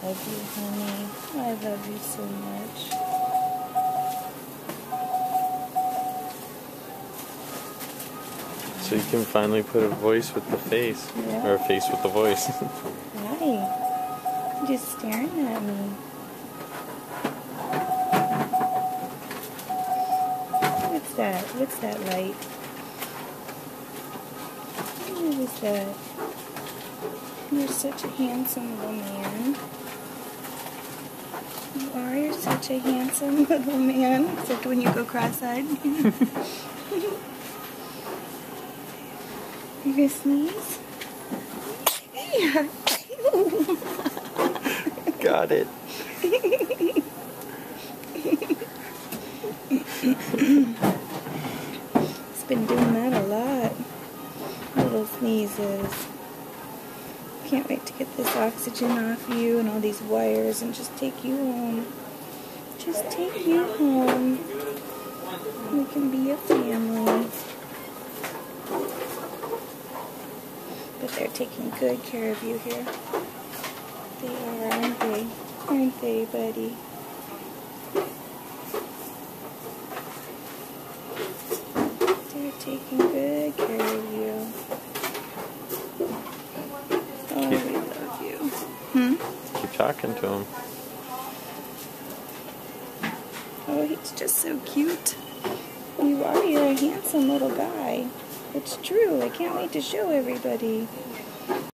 love you, honey. I love you so much. So you can finally put a voice with the face. Yeah. Or a face with the voice. Hi. You're just staring at me. What's that? What's that light? What is that? You're such a handsome little man. You are. You're such a handsome little man. Except when you go cross-eyed. You gonna sneeze? Yeah. Got it. It's been doing that a lot. Little sneezes. Can't wait to get this oxygen off you and all these wires and just take you home. Just take you home. We can be a family. But they're taking good care of you here. They are, aren't they? Aren't they, buddy? They're taking good care of you. Oh, we love you. Keep talking to him. Oh, he's just so cute. You are. You're a handsome little guy. It's true. I can't wait to show everybody.